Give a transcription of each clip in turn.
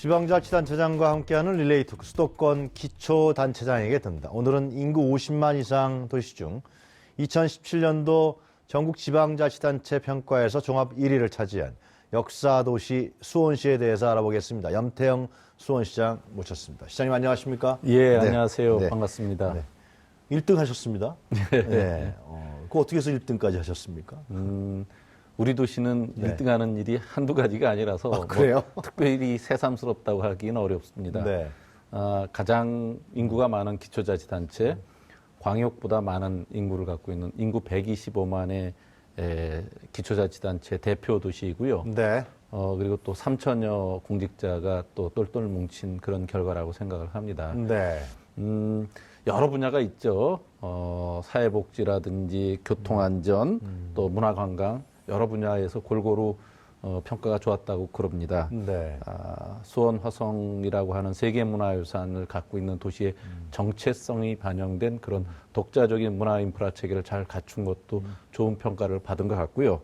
지방자치단체장과 함께하는 릴레이 토크 수도권 기초단체장에게 든다. 오늘은 인구 50만 이상 도시 중 2017년도 전국 지방자치단체 평가에서 종합 1위를 차지한 역사도시 수원시에 대해서 알아보겠습니다. 염태영 수원시장 모셨습니다. 시장님 안녕하십니까? 예, 네. 안녕하세요. 네. 반갑습니다. 네. 1등 하셨습니다. 네. 그 어떻게 해서 1등까지 하셨습니까? 우리 도시는 네. 1등하는 일이 한두 가지가 아니라서 그래요? 특별히 새삼스럽다고 하기는 어렵습니다. 네. 가장 인구가 많은 기초자치단체, 광역보다 많은 인구를 갖고 있는 인구 125만의 기초자치단체 대표 도시이고요. 네. 그리고 또 3천여 공직자가 또 똘똘 뭉친 그런 결과라고 생각을 합니다. 네. 여러 분야가 있죠. 사회복지라든지 교통안전, 또 문화관광 여러 분야에서 골고루 평가가 좋았다고 그럽니다. 네. 수원 화성이라고 하는 세계문화유산을 갖고 있는 도시의 정체성이 반영된 그런 독자적인 문화 인프라 체계를 잘 갖춘 것도 좋은 평가를 받은 것 같고요.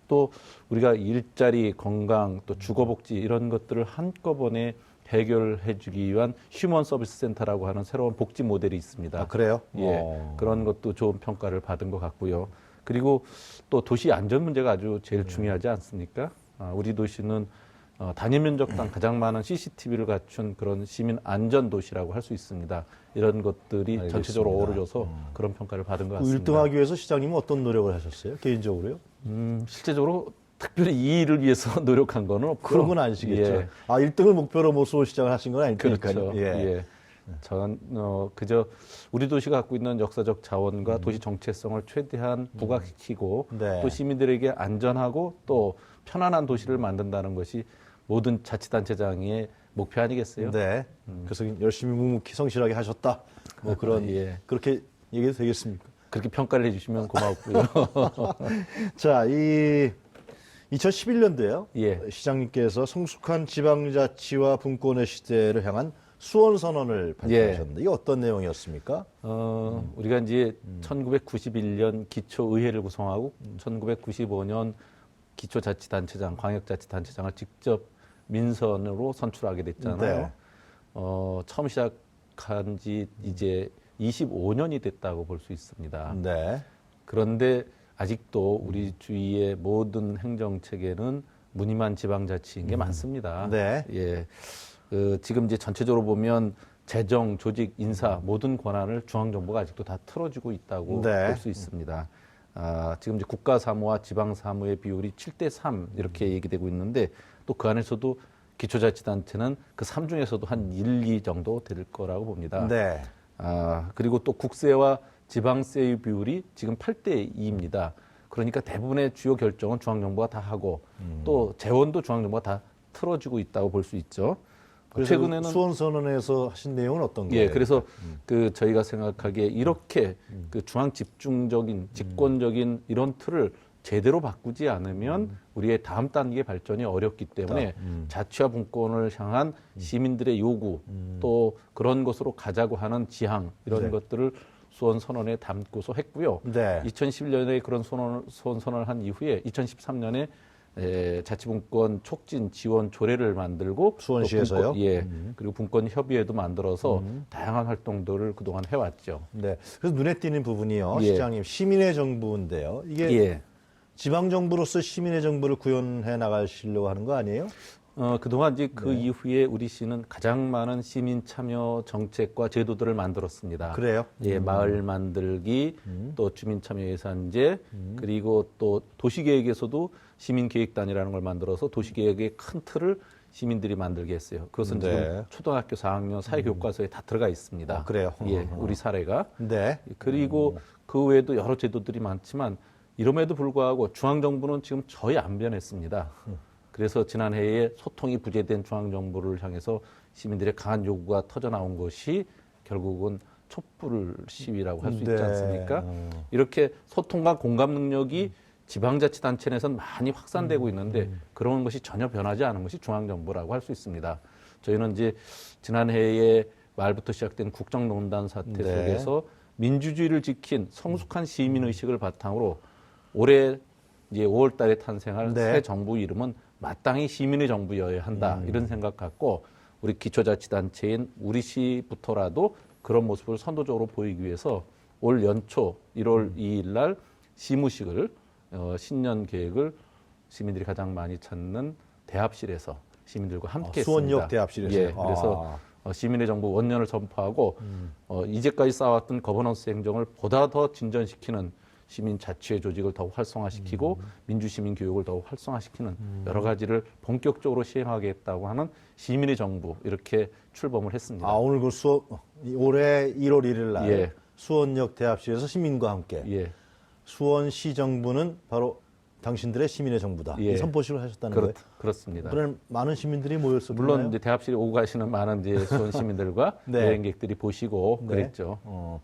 또 우리가 일자리, 건강, 또 주거복지 이런 것들을 한꺼번에 해결해주기 위한 휴먼 서비스 센터라고 하는 새로운 복지 모델이 있습니다. 아, 그래요? 예, 그런 것도 좋은 평가를 받은 것 같고요. 그리고 또 도시 안전 문제가 아주 제일 중요하지 않습니까? 우리 도시는 단위 면적당 가장 많은 CCTV를 갖춘 그런 시민 안전 도시라고 할 수 있습니다. 이런 것들이 알겠습니다. 전체적으로 어우러져서 그런 평가를 받은 것 같습니다. 1등하기 위해서 시장님은 어떤 노력을 하셨어요? 개인적으로요? 실제적으로 특별히 이 일을 위해서 노력한 거는 없고 그런 건 아니시겠죠. 예. 1등을 목표로 뭐 수원 시장을 하신 건 아니니까요. 그렇죠. 예. 전 그저 우리 도시가 갖고 있는 역사적 자원과 도시 정체성을 최대한 부각시키고 네. 또 시민들에게 안전하고 또 편안한 도시를 만든다는 것이 모든 자치단체장의 목표 아니겠어요? 네. 그래서 열심히 묵묵히 성실하게 하셨다. 뭐 그런 예. 그렇게 얘기해도 되겠습니까? 그렇게 평가를 해주시면 고맙고요. 자, 2011년도에요. 예. 시장님께서 성숙한 지방자치와 분권의 시대를 향한 수원 선언을 발표하셨는데 이게 어떤 내용이었습니까? 우리가 이제 1991년 기초의회를 구성하고 1995년 기초자치단체장, 광역자치단체장을 직접 민선으로 선출하게 됐잖아요. 네. 처음 시작한 지 이제 25년이 됐다고 볼 수 있습니다. 네. 그런데 아직도 우리 주위의 모든 행정체계는 무늬만 지방자치인 게 많습니다. 네. 예. 지금 이제 전체적으로 보면 재정, 조직, 인사 모든 권한을 중앙정부가 아직도 다 틀어주고 있다고 네. 볼 수 있습니다. 지금 이제 국가사무와 지방사무의 비율이 7대3 이렇게 얘기되고 있는데 또 그 안에서도 기초자치단체는 그 3 중에서도 한 1, 2 정도 될 거라고 봅니다. 네. 그리고 또 국세와 지방세의 비율이 지금 8대2입니다. 그러니까 대부분의 주요 결정은 중앙정부가 다 하고 또 재원도 중앙정부가 다 틀어주고 있다고 볼 수 있죠. 그래서 최근에는 수원 선언에서 하신 내용은 어떤 거예요? 예, 그래서 저희가 생각하기에 이렇게 그 중앙 집중적인 집권적인 이런 틀을 제대로 바꾸지 않으면 우리의 다음 단계 발전이 어렵기 때문에 자치와 분권을 향한 시민들의 요구 또 그런 것으로 가자고 하는 지향 이런 네. 것들을 수원 선언에 담고서 했고요. 네. 2011년에 그런 수원 선언을 한 이후에 2013년에 자치분권 촉진 지원 조례를 만들고 수원시에서요? 그리고 분권 협의회도 만들어서 다양한 활동들을 그동안 해왔죠. 네. 그래서 눈에 띄는 부분이요. 예. 시장님, 시민의 정부인데요. 이게 예. 지방정부로서 시민의 정부를 구현해 나가시려고 하는 거 아니에요? 그동안 이제 그 네. 이후에 우리 시는 가장 많은 시민 참여 정책과 제도들을 만들었습니다. 그래요? 예, 마을 만들기, 또 주민 참여 예산제, 그리고 또 도시계획에서도 시민계획단이라는 걸 만들어서 도시계획의 큰 틀을 시민들이 만들게 했어요. 그것은 네. 지금 초등학교 4학년 사회교과서에 다 들어가 있습니다. 그래요? 예, 우리 사례가. 네. 그리고 그 외에도 여러 제도들이 많지만 이럼에도 불구하고 중앙정부는 지금 거의 안 변했습니다. 그래서 지난해에 소통이 부재된 중앙정부를 향해서 시민들의 강한 요구가 터져나온 것이 결국은 촛불 시위라고 할 수 있지 네. 않습니까? 이렇게 소통과 공감 능력이 지방자치단체 내에서는 많이 확산되고 있는데 그런 것이 전혀 변하지 않은 것이 중앙정부라고 할 수 있습니다. 저희는 이제 지난해에 말부터 시작된 국정농단 사태 네. 속에서 민주주의를 지킨 성숙한 시민의식을 바탕으로 올해 이제 5월 달에 탄생할 네. 새 정부 이름은 마땅히 시민의 정부여야 한다. 이런 생각 갖고 우리 기초자치단체인 우리시부터라도 그런 모습을 선도적으로 보이기 위해서 올 연초 1월 2일 날 시무식을 신년 계획을 시민들이 가장 많이 찾는 대합실에서 시민들과 함께 했습니다. 수원역 대합실에서. 예, 그래서 시민의 정부 원년을 선포하고 이제까지 쌓아왔던 거버넌스 행정을 보다 더 진전시키는 시민 자치회 조직을 더욱 활성화시키고 민주시민 교육을 더욱 활성화시키는 여러 가지를 본격적으로 시행하겠다고 하는 시민의 정부 이렇게 출범을 했습니다. 오늘 올해 1월 1일 날 예. 수원역 대합실에서 시민과 함께 예. 수원시 정부는 바로 당신들의 시민의 정부다. 예. 이 선포식을 하셨다는 거예요. 그렇습니다. 그런 많은 시민들이 모였었나요? 물론 이제 대합실에 오고 가시는 많은 이제 수원 시민들과 네. 여행객들이 보시고 네. 그랬죠.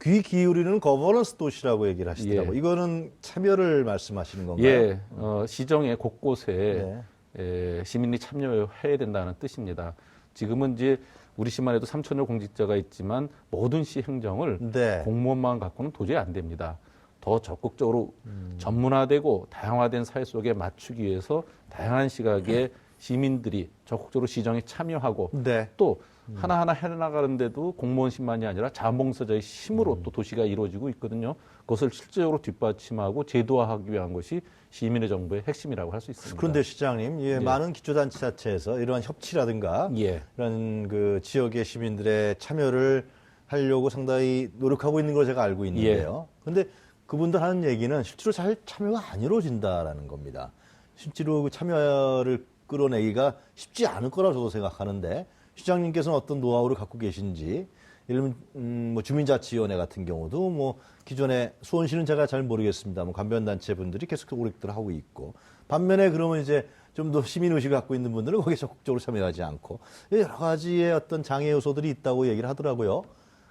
귀 기울이는 거버넌스 도시라고 얘기를 하시더라고요. 예. 이거는 참여를 말씀하시는 건가요? 예, 시정의 곳곳에 네. 시민이 참여해야 된다는 뜻입니다. 지금은 이제 우리 시만 해도 3,000여 공직자가 있지만 모든 시 행정을 네. 공무원만 갖고는 도저히 안 됩니다. 더 적극적으로 전문화되고 다양화된 사회 속에 맞추기 위해서 다양한 시각의 시민들이 적극적으로 시정에 참여하고 네. 또 하나하나 해나가는데도 공무원심만이 아니라 자원봉사자의 힘으로 또 도시가 이루어지고 있거든요. 그것을 실제적으로 뒷받침하고 제도화하기 위한 것이 시민의 정부의 핵심이라고 할 수 있습니다. 그런데 시장님, 예, 많은 기초단체자체에서 이러한 협치라든가 예. 이런 그 지역의 시민들의 참여를 하려고 상당히 노력하고 있는 걸 제가 알고 있는데요. 그런데 그분들 하는 얘기는 실제로 잘 참여가 안 이루어진다라는 겁니다. 실제로 그 참여를 끌어내기가 쉽지 않을 거라고 저도 생각하는데 시장님께서는 어떤 노하우를 갖고 계신지, 예를 들면 뭐 주민자치위원회 같은 경우도 뭐 기존에 수원시는 제가 잘 모르겠습니다. 뭐 관변단체 분들이 계속 오력들 하고 있고, 반면에 그러면 이제 좀 더 시민 의식을 갖고 있는 분들은 거기에 적극적으로 참여하지 않고 여러 가지의 어떤 장애 요소들이 있다고 얘기를 하더라고요.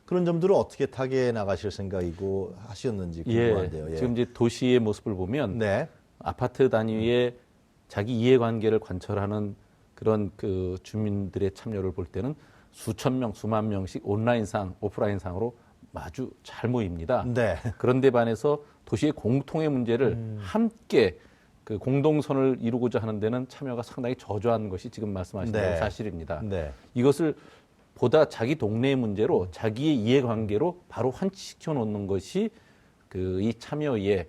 그런 점들을 어떻게 타개해 나가실 생각이고 하셨는지 궁금한데요. 예. 지금 이제 도시의 모습을 보면 네. 아파트 단위의 자기 이해관계를 관철하는 그런 그 주민들의 참여를 볼 때는 수천 명, 수만 명씩 온라인상, 오프라인상으로 마주 잘 모입니다. 네. 그런데 반해서 도시의 공통의 문제를 함께 그 공동선을 이루고자 하는 데는 참여가 상당히 저조한 것이 지금 말씀하신 대로 네. 사실입니다. 네. 이것을 보다 자기 동네의 문제로 자기의 이해관계로 바로 환치시켜 놓는 것이 그 이 참여의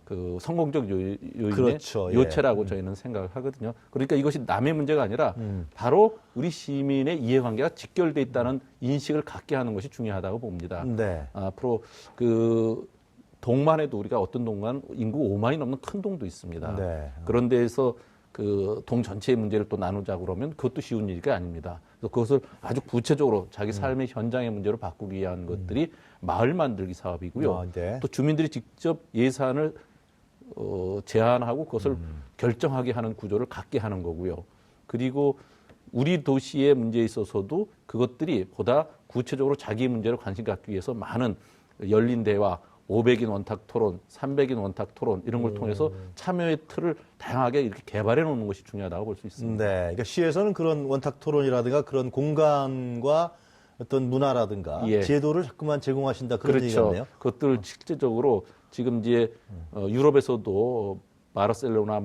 그 성공적 요인의 그렇죠. 예. 요체라고 저희는 생각을 하거든요. 그러니까 이것이 남의 문제가 아니라 바로 우리 시민의 이해관계가 직결돼 있다는 인식을 갖게 하는 것이 중요하다고 봅니다. 네. 앞으로 그 동만 해도 우리가 어떤 동만 인구 5만이 넘는 큰 동도 있습니다. 네. 그런 데에서 그 동 전체의 문제를 또 나누자고 그러면 그것도 쉬운 일이 아닙니다. 그래서 그것을 아주 구체적으로 자기 삶의 현장의 문제로 바꾸기 위한 것들이 마을 만들기 사업이고요. 네. 또 주민들이 직접 예산을 제안하고 그것을 결정하게 하는 구조를 갖게 하는 거고요. 그리고 우리 도시의 문제에 있어서도 그것들이 보다 구체적으로 자기 문제를 관심 갖기 위해서 많은 열린 대화, 500인 원탁 토론, 300인 원탁 토론 이런 걸 통해서 참여의 틀을 다양하게 이렇게 개발해 놓는 것이 중요하다고 볼 수 있습니다. 네. 그러니까 시에서는 그런 원탁 토론이라든가 그런 공간과 어떤 문화라든가 예. 제도를 자꾸만 제공하신다 그런 얘기 같네요. 그것들 실제적으로 지금 이제 유럽에서도 바르셀로나,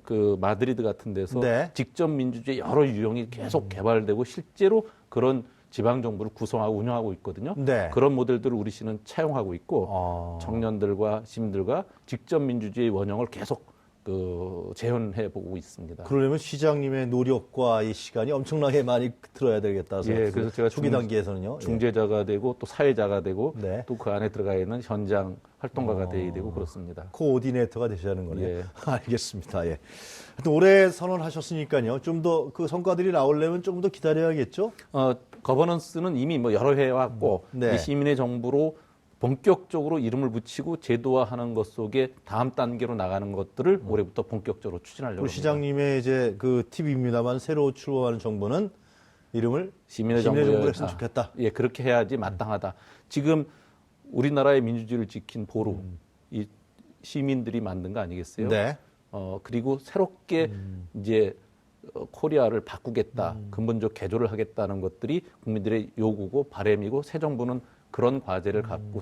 그 마드리드 같은 데서 네. 직접 민주주의 여러 유형이 계속 개발되고 실제로 그런 지방 정부를 구성하고 운영하고 있거든요. 네. 그런 모델들을 우리 시는 차용하고 있고 청년들과 시민들과 직접 민주주의 원형을 계속 그 재현해 보고 있습니다. 그러려면 시장님의 노력과 이 시간이 엄청나게 많이 들어야 되겠다. 예, 그래서 제가 초기 단계에서는요. 중재자가 되고 또 사회자가 되고 네. 또 그 안에 들어가 있는 현장 활동가가 돼야 되고 그렇습니다. 코오디네이터가 되시는 거네요. 예. 알겠습니다. 예. 하여튼 올해 선언하셨으니까요. 좀 더 그 성과들이 나오려면 조금 더 기다려야겠죠? 거버넌스는 이미 뭐 여러 해 왔고 네. 이 시민의 정부로 본격적으로 이름을 붙이고 제도화하는 것 속에 다음 단계로 나가는 것들을 올해부터 본격적으로 추진하려고 우리 합니다. 시장님의 이제 그 팁입니다만 새로 출범하는 정부는 이름을 시민의 정부로 정부를 했으면 좋겠다. 예, 그렇게 해야지 마땅하다. 지금 우리나라의 민주주의를 지킨 보루, 이 시민들이 만든 거 아니겠어요? 네. 그리고 새롭게 이제 코리아를 바꾸겠다, 근본적 개조를 하겠다는 것들이 국민들의 요구고 바람이고 새 정부는 그런 과제를 갖고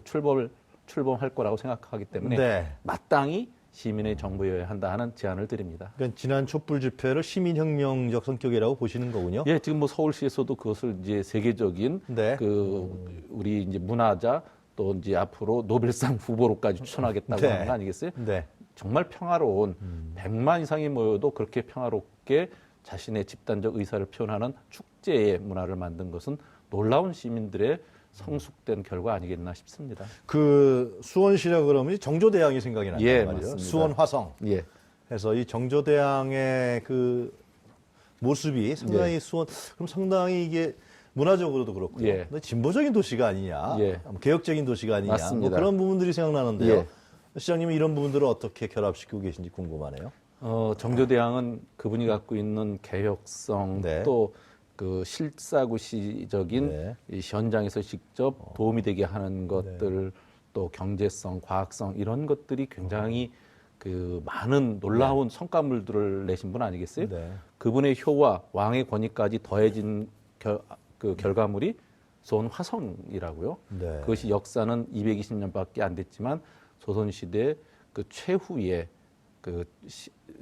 출범할 거라고 생각하기 때문에 네. 마땅히 시민의 정부여야 한다 하는 제안을 드립니다. 그러니까 지난 촛불 집회를 시민혁명적 성격이라고 보시는 거군요. 예, 지금 뭐 서울시에서도 그것을 이제 세계적인 네. 우리 이제 문화자 또 이제 앞으로 노벨상 후보로까지 추천하겠다고 네. 하는 거 아니겠어요? 네. 정말 평화로운 100만 이상이 모여도 그렇게 평화롭게 자신의 집단적 의사를 표현하는 축제의 문화를 만든 것은 놀라운 시민들의 성숙된 결과 아니겠나 싶습니다. 그 수원시라 그러면 정조대왕이 생각이 난단 예, 말이에요. 맞습니다. 수원 화성. 예. 해서 이 정조대왕의 그 모습이 상당히 수원, 그럼 상당히 이게 문화적으로도 그렇고요. 예. 진보적인 도시가 아니냐, 예. 개혁적인 도시가 아니냐, 뭐 맞습니다. 그런 부분들이 생각나는데요. 예. 시장님은 이런 부분들을 어떻게 결합시키고 계신지 궁금하네요. 정조대왕은 그분이 갖고 있는 개혁성 네. 또 그 실사구시적인 네. 이 현장에서 직접 도움이 되게 하는 것들 또 경제성, 과학성 이런 것들이 굉장히 그 많은 놀라운 성과물들을 내신 분 아니겠어요? 네. 그분의 효와 왕의 권위까지 더해진 그 결과물이 수원 화성이라고요. 네. 그것이 역사는 220년밖에 안 됐지만 조선시대 그 최후의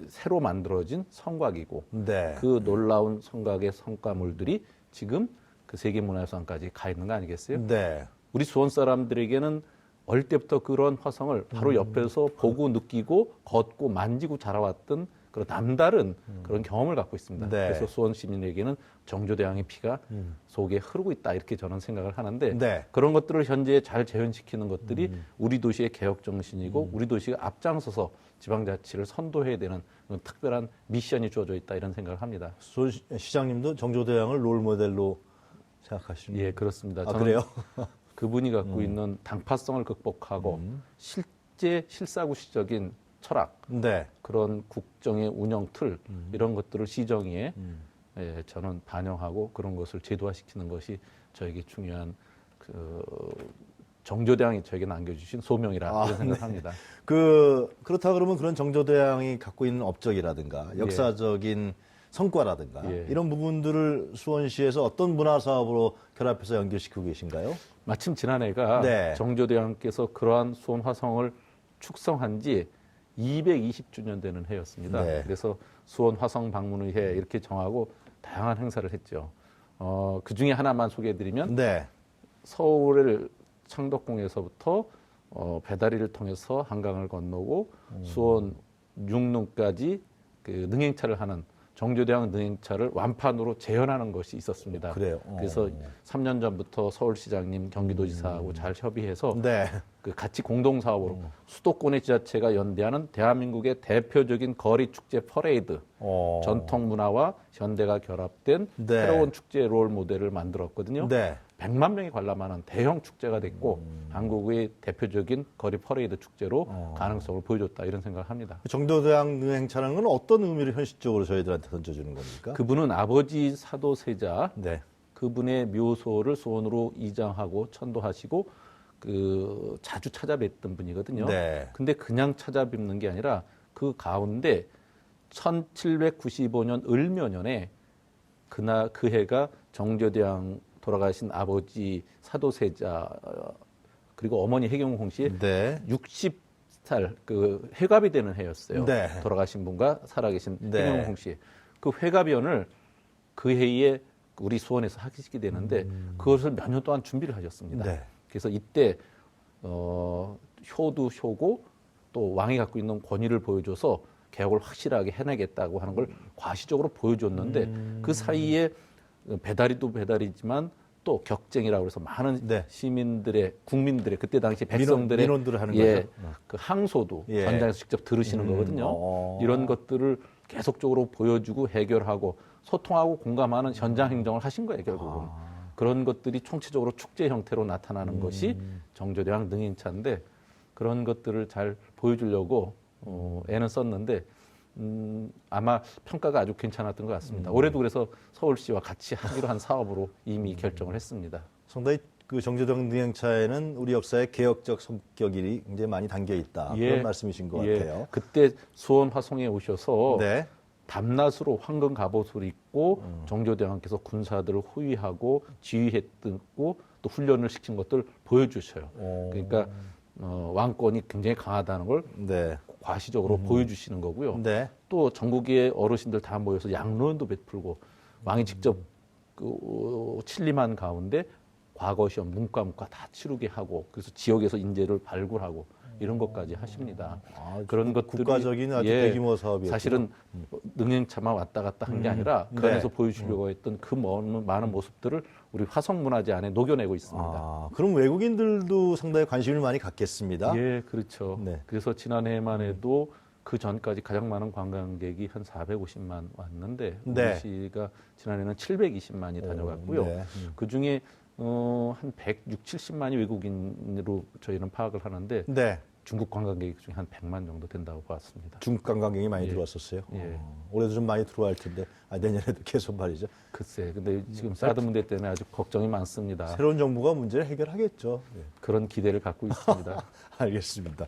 새로 만들어진 성곽이고 네. 그 놀라운 성곽의 성과물들이 지금 그 세계문화유산까지 가 있는 거 아니겠어요? 네. 우리 수원 사람들에게는 어릴 때부터 그런 화성을 바로 옆에서 보고 느끼고 걷고 만지고 자라왔던 그런 남다른 그런 경험을 갖고 있습니다. 네. 그래서 수원 시민에게는 정조대왕의 피가 속에 흐르고 있다 이렇게 저는 생각을 하는데 네. 그런 것들을 현재 잘 재현시키는 것들이 우리 도시의 개혁 정신이고 우리 도시가 앞장서서 지방자치를 선도해야 되는 그런 특별한 미션이 주어져 있다 이런 생각을 합니다. 수 시장님도 정조대왕을 롤 모델로 생각하시는 예, 그렇습니다. 아, 저는 그래요? 그분이 갖고 있는 당파성을 극복하고 실제 실사구시적인 철학 네. 그런 국정의 운영 틀 이런 것들을 시정위에 예, 저는 반영하고 그런 것을 제도화시키는 것이 저에게 중요한 정조대왕이 저에게 남겨주신 소명이라 이런 생각합니다. 그렇다 그러면 그런 정조대왕이 갖고 있는 업적이라든가 역사적인 성과라든가 예. 이런 부분들을 수원시에서 어떤 문화 사업으로 결합해서 연결시키고 계신가요? 마침 지난해가 네. 정조대왕께서 그러한 수원 화성을 축성한 지 220주년 되는 해였습니다. 네. 그래서 수원 화성 방문의 해 이렇게 정하고 다양한 행사를 했죠. 그 중에 하나만 소개해드리면 네. 서울을 창덕궁에서부터 배다리를 통해서 한강을 건너고 수원 육릉까지 그 능행차를 하는 정조대왕 능행차를 완판으로 재현하는 것이 있었습니다. 그래요. 그래서 3년 전부터 서울시장님, 경기도지사하고 잘 협의해서 네. 그 같이 공동 사업으로 수도권의 지자체가 연대하는 대한민국의 대표적인 거리 축제 퍼레이드, 전통 문화와 현대가 결합된 네. 새로운 축제 롤 모델을 만들었거든요. 네. 100만 명이 관람하는 대형 축제가 됐고 한국의 대표적인 거리 퍼레이드 축제로 가능성을 보여줬다 이런 생각을 합니다. 정조대왕 능행차라는 건 어떤 의미를 현실적으로 저희들한테 던져주는 겁니까? 그분은 아버지 사도세자 네. 그분의 묘소를 수원으로 이장하고 천도하시고 그 자주 찾아뵀던 분이거든요. 네. 근데 그냥 찾아뵙는 게 아니라 그 가운데 1795년 을묘년에 그 해가 정조대왕 돌아가신 아버지 사도세자 그리고 어머니 해경홍 씨의 네. 60살 그 회갑이 되는 해였어요. 네. 돌아가신 분과 살아계신 네. 해경홍 씨. 그 회갑연을 그 해에 우리 수원에서 하시게 되는데 그것을 몇 년 동안 준비를 하셨습니다. 네. 그래서 이때 효도 효고 또 왕이 갖고 있는 권위를 보여줘서 개혁을 확실하게 해내겠다고 하는 걸 과시적으로 보여줬는데 그 사이에 배다리도 배다리지만 또 격쟁이라고 해서 많은 네. 시민들의 국민들의 그때 당시 백성들의 민원들을 하는 예, 거죠. 그 항소도 예. 전장에서 직접 들으시는 거거든요. 이런 것들을 계속적으로 보여주고 해결하고 소통하고 공감하는 현장 행정을 하신 거예요, 결국은. 그런 것들이 총체적으로 축제 형태로 나타나는 것이 정조대왕 능행차인데 그런 것들을 잘 보여주려고 애는 썼는데 아마 평가가 아주 괜찮았던 것 같습니다. 올해도 그래서 서울시와 같이 하기로 한 사업으로 이미 결정을 했습니다. 상당히 그 정조대왕 능행차에는 우리 역사의 개혁적 성격이 굉장히 많이 담겨 있다. 예. 그런 말씀이신 것 예. 같아요. 그때 수원 화성에 오셔서 네. 밤낮으로 황금 갑옷을 입고 정조대왕께서 군사들을 호위하고 지휘했고 또 훈련을 시킨 것들 보여주셔요. 그러니까 왕권이 굉장히 강하다는 걸 네. 과시적으로 보여주시는 거고요. 네. 또 전국의 어르신들 다 모여서 양로원도 베풀고 왕이 직접 친림한 가운데 과거 시험 문과 다 치르게 하고 그래서 지역에서 인재를 발굴하고 이런 것까지 하십니다. 그런 것들이 국가적인 아주 대규모 사업이었죠. 사실은 능행차만 왔다 갔다 한 게 아니라 그 네. 안에서 보여주려고 했던 그 많은 모습들을 우리 화성문화재 안에 녹여내고 있습니다. 그럼 외국인들도 상당히 관심을 많이 갖겠습니다. 예, 그렇죠. 네. 그래서 지난해만 해도 그 전까지 가장 많은 관광객이 한 450만 왔는데 네. 우리시가 지난해는 720만이 다녀갔고요. 네. 그 중에 한 160, 70만이 외국인으로 저희는 파악을 하는데 네. 중국 관광객 중에 한 100만 정도 된다고 봤습니다. 중국 관광객이 많이 예. 들어왔었어요. 예. 올해도 좀 많이 들어갈 텐데 내년에도 계속 말이죠. 글쎄, 근데 지금 사드 문제 때문에 아주 걱정이 많습니다. 새로운 정부가 문제를 해결하겠죠. 예. 그런 기대를 갖고 있습니다. 알겠습니다.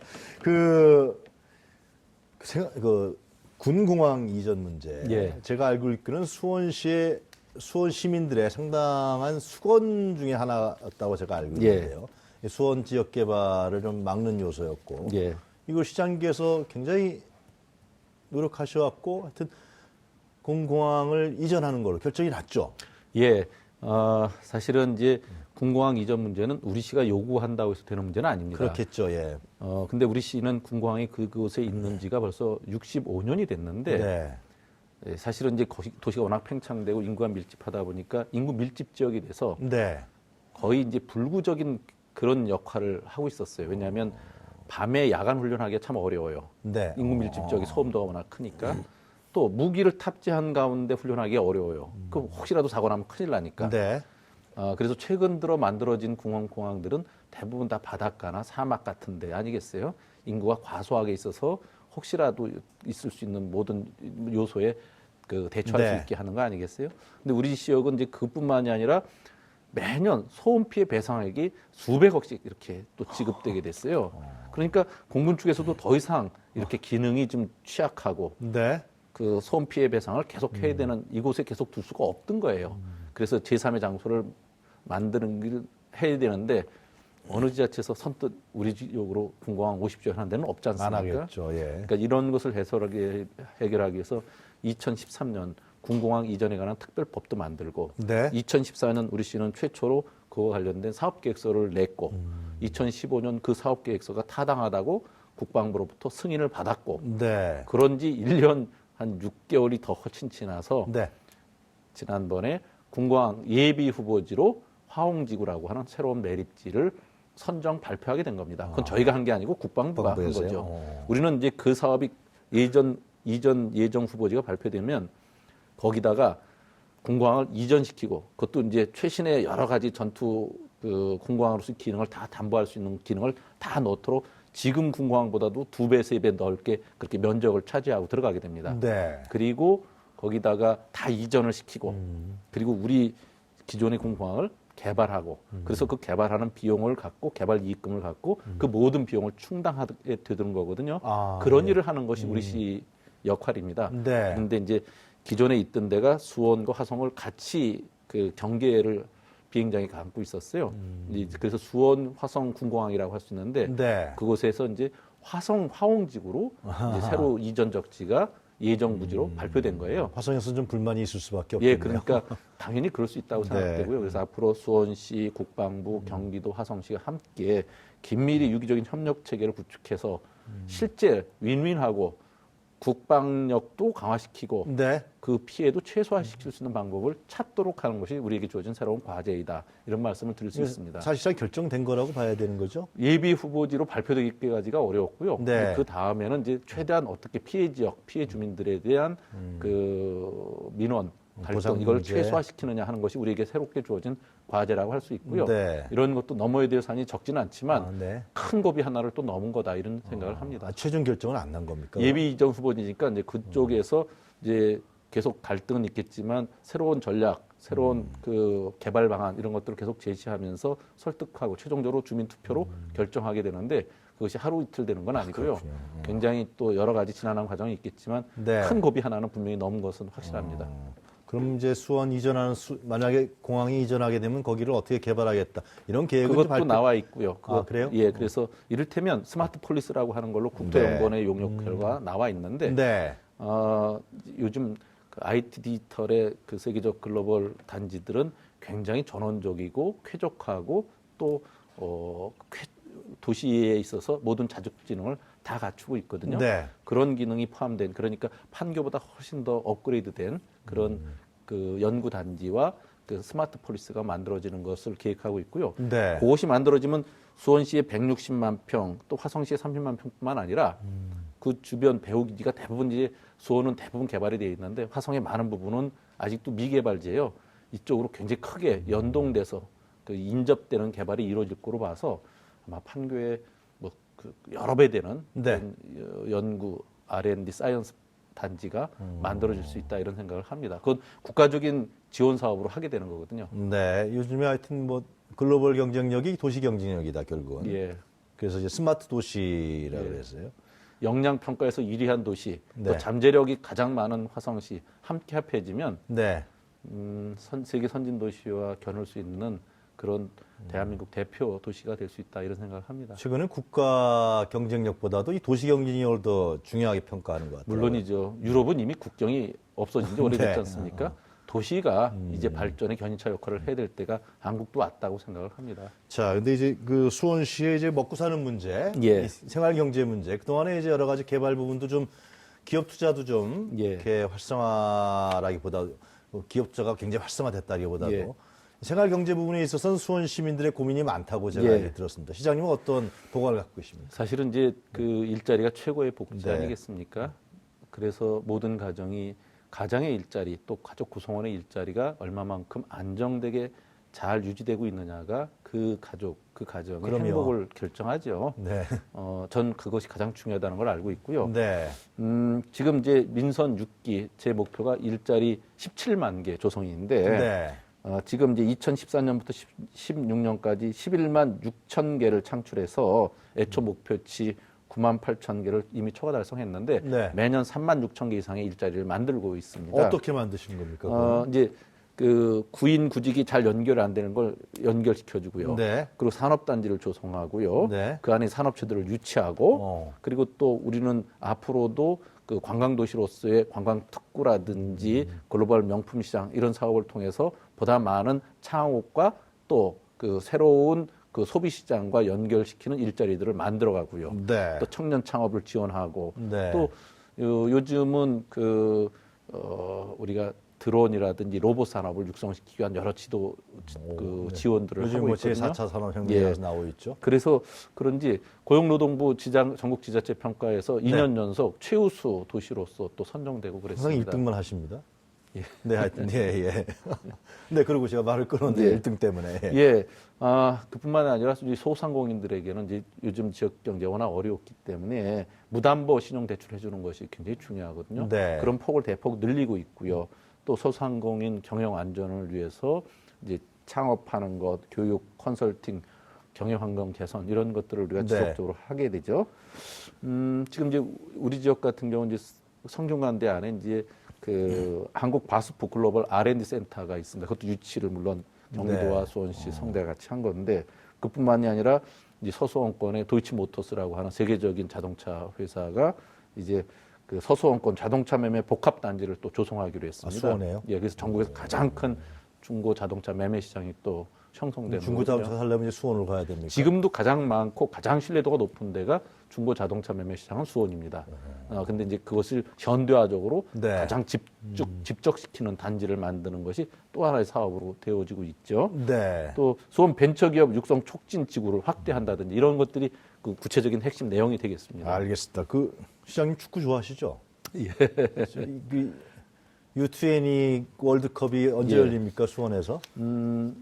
군공항 이전 문제. 예. 제가 알고 있기로는 수원시의 수원 시민들의 상당한 수건 중에 하나였다고 제가 알고 있는데요. 수원 지역 개발을 좀 막는 요소였고, 예. 이걸 시장께서 굉장히 노력하셔왔고, 하여튼 군공항을 이전하는 걸로 결정이 났죠. 예. 사실은 이제 군공항 이전 문제는 우리 시가 요구한다고 해서 되는 문제는 아닙니다. 그렇겠죠. 예. 근데 우리 시는 군공항이 그곳에 있는 지가 벌써 65년이 됐는데, 네. 예, 사실은 이제 도시가 워낙 팽창되고 인구가 밀집하다 보니까 인구 밀집 지역이 돼서 네. 거의 이제 불구적인 그런 역할을 하고 있었어요. 왜냐하면 밤에 야간 훈련하기가 참 어려워요. 네. 인구 밀집 지역이 소음도가 워낙 크니까. 또 무기를 탑재한 가운데 훈련하기 어려워요. 그럼 혹시라도 사고 나면 큰일 나니까. 네. 그래서 최근 들어 만들어진 공항들은 대부분 다 바닷가나 사막 같은 데 아니겠어요? 인구가 과소하게 있어서 혹시라도 있을 수 있는 모든 요소에 대처할 네. 수 있게 하는 거 아니겠어요? 근데 우리 지역은 이제 그뿐만이 아니라 매년 소음 피해 배상액이 수백억씩 이렇게 또 지급되게 됐어요. 그러니까 공군 측에서도 더 이상 이렇게 기능이 좀 취약하고 네. 그 소음 피해 배상을 계속 해야 되는 이곳에 계속 둘 수가 없던 거예요. 그래서 제3의 장소를 만드는 길 해야 되는데 어느 지자체에서 선뜻 우리 지역으로 군공항 50조 하는 데는 없지 안 않습니까? 하겠죠. 예. 그러니까 이런 것을 해결하기 위해서 2013년 군공항 이전에 관한 특별법도 만들고 네. 2014년 우리 시는 최초로 그와 관련된 사업계획서를 냈고 2015년 그 사업계획서가 타당하다고 국방부로부터 승인을 받았고 네. 그런지 1년 한 6개월이 더 허친 지나서 네. 지난번에 군공항 예비 후보지로 화홍지구라고 하는 새로운 매립지를 선정 발표하게 된 겁니다. 그건 저희가 한 게 아니고 국방부가 한 국방부에서요? 거죠. 우리는 이제 그 사업이 이전 예정 후보지가 발표되면 거기다가 군공항을 이전시키고 그것도 이제 최신의 여러 가지 전투 군공항으로서 기능을 다 담보할 수 있는 기능을 다 넣도록 지금 군공항보다도 2배, 3배 넓게 그렇게 면적을 차지하고 들어가게 됩니다. 네. 그리고 거기다가 다 이전을 시키고 그리고 우리 기존의 군공항을 개발하고 그래서 그 개발하는 비용을 갖고 개발 이익금을 갖고 그 모든 비용을 충당하게 되는 거거든요. 그런 네. 일을 하는 것이 우리 시 역할입니다. 네. 그런데 이제 기존에 있던 데가 수원과 화성을 같이 그 경계를 비행장이 감고 있었어요. 그래서 수원 화성 군공항이라고 할 수 있는데 네. 그곳에서 이제 화홍지구로 이제 새로 이전 적지가 예정 부지로 발표된 거예요. 화성에서 좀 불만이 있을 수밖에 없겠네요. 예, 그러니까 당연히 그럴 수 있다고 네. 생각되고요. 그래서 앞으로 수원시, 국방부, 경기도, 화성시가 함께 긴밀히 유기적인 협력 체계를 구축해서 실제 윈윈하고 국방력도 강화시키고 네. 그 피해도 최소화시킬 수 있는 방법을 찾도록 하는 것이 우리에게 주어진 새로운 과제이다. 이런 말씀을 드릴 수 있습니다. 사실상 결정된 거라고 봐야 되는 거죠? 예비 후보지로 발표되기까지가 어려웠고요. 네. 그 다음에는 이제 최대한 어떻게 피해 지역, 피해 주민들에 대한 그 민원, 보상 갈등 이걸 문제. 최소화시키느냐 하는 것이 우리에게 새롭게 주어진 과제라고 할 수 있고요. 네. 이런 것도 넘어야 될 산이 적지는 않지만 네. 큰 고비 하나를 또 넘은 거다 이런 생각을 합니다. 최종 결정은 안 난 겁니까? 예비 이전 후보지니까 이제 그쪽에서 이제 계속 갈등은 있겠지만 새로운 전략, 새로운 그 개발 방안 이런 것들을 계속 제시하면서 설득하고 최종적으로 주민 투표로 결정하게 되는데 그것이 하루 이틀 되는 건 아니고요. 굉장히 또 여러 가지 지난한 과정이 있겠지만 네. 큰 고비 하나는 분명히 넘은 것은 확실합니다. 그럼 이제 수원 이전하는 만약에 공항이 이전하게 되면 거기를 어떻게 개발하겠다 이런 계획은 그것도 나와 있고요. 그래요? 예, 그래서 이를테면 스마트 폴리스라고 하는 걸로 국토연구원의 용역 결과가 나와 있는데 네. 요즘 그 IT 디지털의 그 세계적 글로벌 단지들은 굉장히 전원적이고 쾌적하고 또 도시에 있어서 모든 자율주행을 다 갖추고 있거든요. 네. 그런 기능이 포함된 그러니까 판교보다 훨씬 더 업그레이드된 그런 그 연구 단지와 그 스마트 폴리스가 만들어지는 것을 계획하고 있고요. 네. 그것이 만들어지면 수원시에 160만 평, 또 화성시에 30만 평뿐만 아니라 그 주변 배후기지가 대부분 이제 수원은 대부분 개발이 되어 있는데 화성의 많은 부분은 아직도 미개발지예요. 이쪽으로 굉장히 크게 연동돼서 그 인접되는 개발이 이루어질 거로 봐서 아마 판교에 뭐 그 여러 배 되는 네. 그런 연구 R&D 사이언스 단지가 만들어질 수 있다 이런 생각을 합니다. 그건 국가적인 지원 사업으로 하게 되는 거거든요. 네. 요즘에 하여튼 뭐 글로벌 경쟁력이 도시 경쟁력이다 결국은. 예. 그래서 이제 스마트 도시라 예. 그랬어요. 역량 평가에서 1위한 도시, 네. 또 잠재력이 가장 많은 화성시 함께 합해지면 네. 세계 선진 도시와 겨눌 수 있는 그런 대한민국 대표 도시가 될 수 있다 이런 생각을 합니다. 최근에 국가 경쟁력보다도 이 도시 경쟁력을 더 중요하게 평가하는 것 같아요. 물론이죠. 유럽은 이미 국경이 없어진 지 오래됐지 네. 않습니까? 도시가 이제 발전의 견인차 역할을 해야 될 때가 한국도 왔다고 생각을 합니다. 자, 근데 이제 그 수원시의 이제 먹고 사는 문제, 예. 이 생활 경제 문제, 그동안에 이제 여러 가지 개발 부분도 좀 기업 투자도 좀 예. 이렇게 활성화라기보다 기업자가 굉장히 활성화됐다기보다도 예. 생활 경제 부분에 있어서는 수원 시민들의 고민이 많다고 제가 예. 얘기 들었습니다. 시장님은 어떤 보관을 갖고 계십니까? 사실은 이제 그 일자리가 최고의 복지 네. 아니겠습니까? 그래서 모든 가정의 일자리 또 가족 구성원의 일자리가 얼마만큼 안정되게 잘 유지되고 있느냐가 그 가정의 그럼요. 행복을 결정하죠. 네. 전 그것이 가장 중요하다는 걸 알고 있고요. 네. 지금 이제 민선 6기 제 목표가 일자리 17만 개 조성인데 네. 지금 이제 2014년부터 16년까지 11만 6천 개를 창출해서 애초 목표치 9만 8천 개를 이미 초과 달성했는데 네. 매년 3만 6천 개 이상의 일자리를 만들고 있습니다. 어떻게 만드신 겁니까? 그건? 이제 그 구인 구직이 잘 연결 안 되는 걸 연결시켜주고요. 네. 그리고 산업단지를 조성하고요. 네. 그 안에 산업체들을 유치하고 그리고 또 우리는 앞으로도 그 관광도시로서의 관광특구라든지 글로벌 명품시장 이런 사업을 통해서 보다 많은 창업과 또 그 새로운 그 소비시장과 연결시키는 일자리들을 만들어가고요. 네. 또 청년 창업을 지원하고 네. 또 요즘은 우리가 드론이라든지 로봇 산업을 육성시키기 위한 여러 지원들을 요즘 하고 뭐 있거든요. 제4차 산업혁명에서 예. 나오고 있죠. 그래서 그런지 고용노동부 전국 지자체 평가에서 2년 연속 최우수 도시로서 또 선정되고 항상 그랬습니다. 1등만 하십니다. 예. 네, 하여튼 예. 네, 그리고 제가 말을 끊었는데 네. 1등 때문에. 예, 그뿐만 아니라 이 소상공인들에게는 이제 요즘 지역 경제 워낙 어려웠기 때문에 무담보 신용 대출 해주는 것이 굉장히 중요하거든요. 네. 그런 폭을 대폭 늘리고 있고요. 또 소상공인 경영 안전을 위해서 이제 창업하는 것, 교육, 컨설팅, 경영 환경 개선 이런 것들을 우리가 네. 지속적으로 하게 되죠. 지금 이제 우리 지역 같은 경우는 이제 성균관대 안에 이제 그 한국 바스프 글로벌 R&D 센터가 있습니다. 그것도 유치를 물론 경기도와 네. 수원시, 성대가 같이 한 건데 그뿐만이 아니라 이제 서수원권의 도이치모터스라고 하는 세계적인 자동차 회사가 이제 그 서수원권 자동차 매매 복합 단지를 또 조성하기로 했습니다. 수원에요? 예, 그래서 전국에서 가장 큰 중고 자동차 매매 시장이 또 형성되는 중고 거거든요. 자동차 살려면 이제 수원을 가야 됩니까? 지금도 가장 많고 가장 신뢰도가 높은 데가 중고 자동차 매매 시장은 수원입니다. 근데 이제 그것을 현대화적으로 네. 가장 집적시키는 단지를 만드는 것이 또 하나의 사업으로 되어지고 있죠. 네. 또 수원 벤처기업 육성 촉진 지구를 확대한다든지 이런 것들이 그 구체적인 핵심 내용이 되겠습니다. 알겠습니다. 그 시장님 축구 좋아하시죠? 예. 그 U20 월드컵이 언제 예. 열립니까? 수원에서?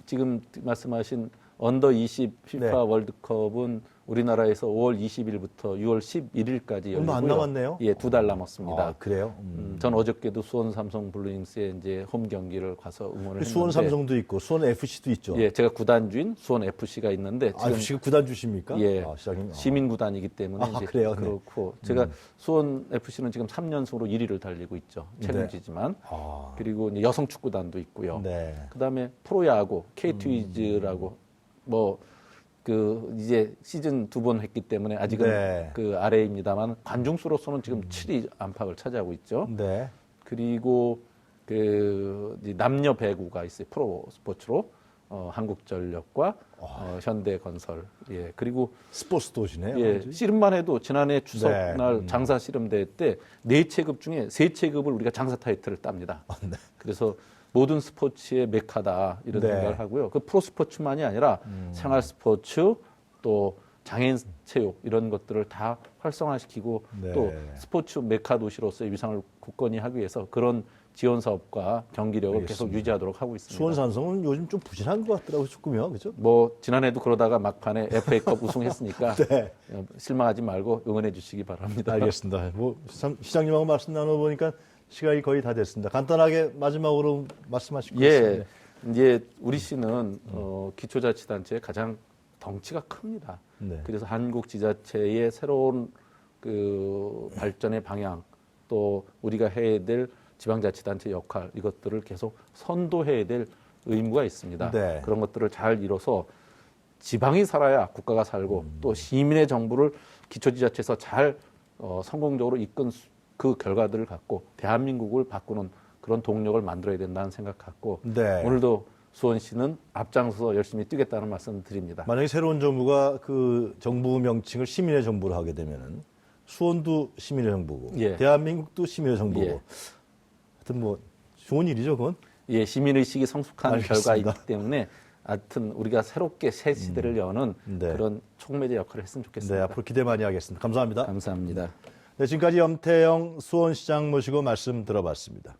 지금 말씀하신 언더 20 FIFA 네. 월드컵은 우리나라에서 5월 20일부터 6월 11일까지 열리고요. 얼마 안 남았네요. 예, 2달 남았습니다. 아, 그래요? 전 어저께도 수원 삼성 블루잉스의 이제 홈 경기를 가서 응원을 했는데 수원 삼성도 있고 수원 FC도 있죠. 예, 제가 구단주인 수원 FC가 있는데 지금 FC가 구단 주십니까? 예, 시장님. 시민 구단이기 때문에 이제 그래요? 네. 그렇고 제가 수원 FC는 지금 3연승으로 1위를 달리고 있죠. 책임지지만 아, 그리고 이제 여성 축구단도 있고요. 네. 그다음에 프로야구 KT 위즈라고 뭐 그 이제 시즌 2번 했기 때문에 아직은 네. 그 아래입니다만 관중 수로서는 지금 7위 안팎을 차지하고 있죠. 네. 그리고 그 이제 남녀 배구가 있어요. 프로 스포츠로 한국전력과 현대건설. 예. 그리고 스포츠 도시네요. 예, 씨름만 해도 지난해 추석날 네. 장사 씨름대회 때 4체급 중에 3체급을 우리가 장사 타이틀을 땁니다. 네. 그래서 모든 스포츠의 메카다 이런 네. 생각을 하고요. 그 프로 스포츠만이 아니라 생활 스포츠 또 장애인 체육 이런 것들을 다 활성화시키고 네. 또 스포츠 메카 도시로서의 위상을 굳건히 하기 위해서 그런 지원 사업과 경기력을 계속 알겠습니다. 유지하도록 하고 있습니다. 수원 삼성은 요즘 좀 부진한 것 같더라고요, 조금요, 그렇죠? 뭐 지난해도 그러다가 막판에 FA컵 우승했으니까 네. 실망하지 말고 응원해 주시기 바랍니다. 알겠습니다. 뭐 시장님하고 말씀 나눠보니까 시간이 거의 다 됐습니다. 간단하게 마지막으로 말씀하실 것 예, 같습니다. 이제 우리 시는 기초자치단체의 가장 덩치가 큽니다. 네. 그래서 한국 지자체의 새로운 그 발전의 방향 또 우리가 해야 될 지방자치단체 역할 이것들을 계속 선도해야 될 의무가 있습니다. 네. 그런 것들을 잘 이뤄서 지방이 살아야 국가가 살고 또 시민의 정부를 기초지자체에서 잘 성공적으로 이끈 그 결과들을 갖고 대한민국을 바꾸는 그런 동력을 만들어야 된다는 생각 갖고 네. 오늘도 수원시는 앞장서서 열심히 뛰겠다는 말씀 드립니다. 만약에 새로운 정부가 그 정부 명칭을 시민의 정부로 하게 되면은 수원도 시민의 정부고 예. 대한민국도 시민의 정부고 예. 하여튼 뭐 좋은 일이죠, 그건. 예, 시민의식이 성숙한 알겠습니다. 결과이기 때문에 하여튼 우리가 새롭게 새 시대를 여는 네. 그런 촉매제 역할을 했으면 네, 좋겠습니다. 앞으로 기대 많이 하겠습니다. 감사합니다. 감사합니다. 네, 지금까지 염태영 수원시장 모시고 말씀 들어봤습니다.